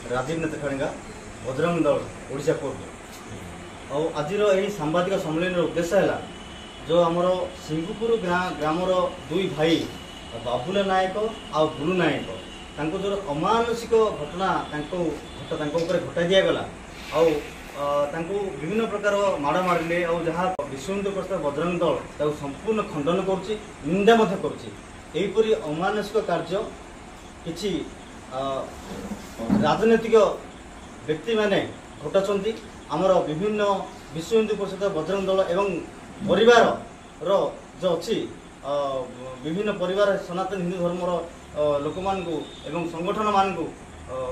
राजीव नेत्रखाणिका बजरंग दल ओडिशा पूर्व और आज सांबादिक सम्मेलन उद्देश्य है जो आमर सिंहपुर ग्रामर दुई भाई बाबुला नायक आ गुरु नायक जो अमानुषिक घटना घटा दिगला विभिन्न प्रकार माड़ मारे और जहाँ विश्व हिंदू परिषद बजरंग दल संपूर्ण खंडन करुच्ची निंदा करुच्ची अमानुषिक कार्य किछि राजनैतिक व्यक्ति माने घटाचंती आमर विभिन्न विश्व हिंदू परिषद बजरंग दल एवं परिवार रो जो अच्छी विभिन्न परिवार सनातन हिंदू धर्मर लोक मान एवं संगठन मान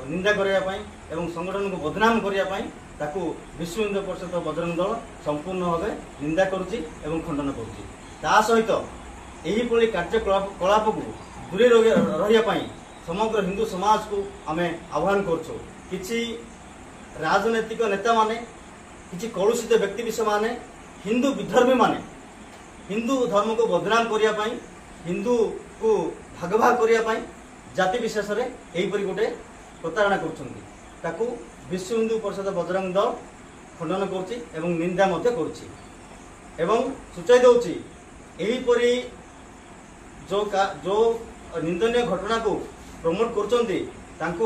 निंदा करने एवं संगठन को बदनाम करने ताकू विश्व हिंदू परिषद बजरंग दल संपूर्ण भाव निंदा करुच्ची एवं खंडन करुच्ची ता सहित यही कार्यकलाप को दूरे रही समग्र हिंदू समाज को आम आह्वान करुँ किछि राजनैतिक नेता माने किछि कलुषित व्यक्ति विषय माने हिंदू विधर्मी माने हिंदू धर्म को बदनाम करने हिंदू को भाग भाग करने जाति विशेष में यहीपरि गोटे प्रतारणा कर विश्व हिंदू परिषद बजरंग दल खंडन कर निंदा एवं सूचाई दौची यहीपरि जो निंदनीय घटना को प्रमोट कर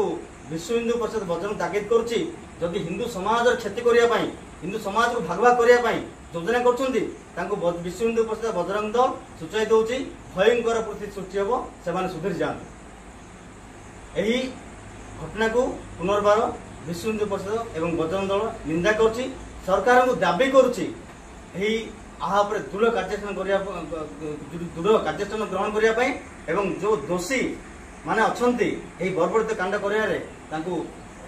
विश्व हिंदू परिषद बजरंग ताकीद करुच्ची जदि हिंदू समाज क्षति करने हिंदू समाज को भाग भाग करने योजना कर विश्व हिंदू परिषद बजरंग दल सूचाई दौची भयंकर परिस्थिति सृष्टि हम से सुधीर जाते यही घटना को पुनर्बार विश्व हिंदू परिषद एवं बजरंग दल निंदा करुच्ची सरकार को दाबी करुच्ची दृढ़ कार्यानुष्ठान ग्रहण करने एवं जो दोषी माने अच्छी बर्बरित कांड कर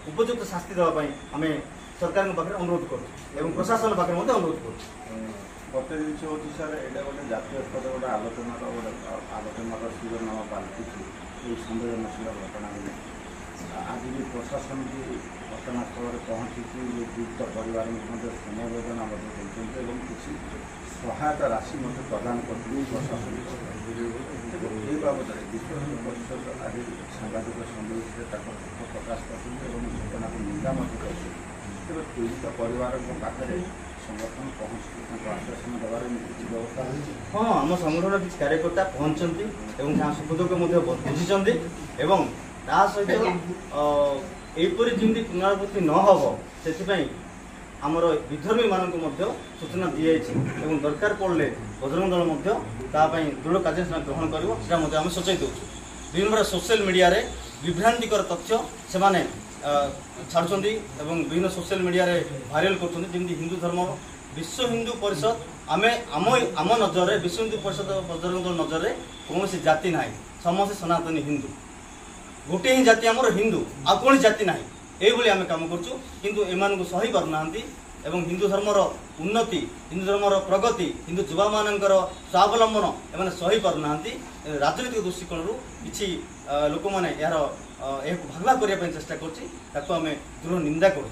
उपयुक्त शास्ति देवाई आम सरकार पाखे अनुरोध करूँ प्रशासन पाखे अनुरोध करूँ। गोटे जिन हूँ सर यहाँ गोटे जातीय स्तर गोटे आलोचनार शिरोनाम पाल्टी संवेदनशील घटना आज भी प्रशासन भी घटनास्थल पहुँची पीड़ित परिवार समवेदना देते किसी सहायता राशि प्रदान कर प्रशासन ये बाबद विश्व हिंदू परिषद आज सांबादिक सम्मेलन प्रकाश कर घटना को निंदा तेज पीड़ित परिवार पाखे संगठन पहुँच आश्वासन देवार व्यवस्था हाँ आम संगठन किसी कार्यकर्ता पहुँचती सुख दुख बुझी सहित यहपरि जमी पुनरावृत्ति न हम से आमर विधर्मी मान सूचना दी जाए दरकार पड़े बजरंग दल दृढ़ कार्यानुष्ठान ग्रहण कर सूचाई दूँ विभिन्न प्रकार सोशल मीडिया रे विभ्रांतिकर तथ्य से छाड़ुं विभिन्न सोशल मीडिया रे भाइराल करमती हिंदू धर्म विश्व हिंदू परिषद आम आम नजर में विश्व हिंदू परिषद बजरंग दल नजर में कौन जाति ना समस्त सनातनी हिंदू गोटे ही जाति आमर हिंदू आ कौन जाति ना यही आम कम करूँ सही पारना हिंदू धर्मर उन्नति हिंदू धर्मर प्रगति हिंदू युवा मानकर स्वावलंबन एम सही पारना राजनीतिक दृष्टिकोण किसी लोक मैंने यार भाग करने चेष्टा करें दृढ़ निंदा करूँ।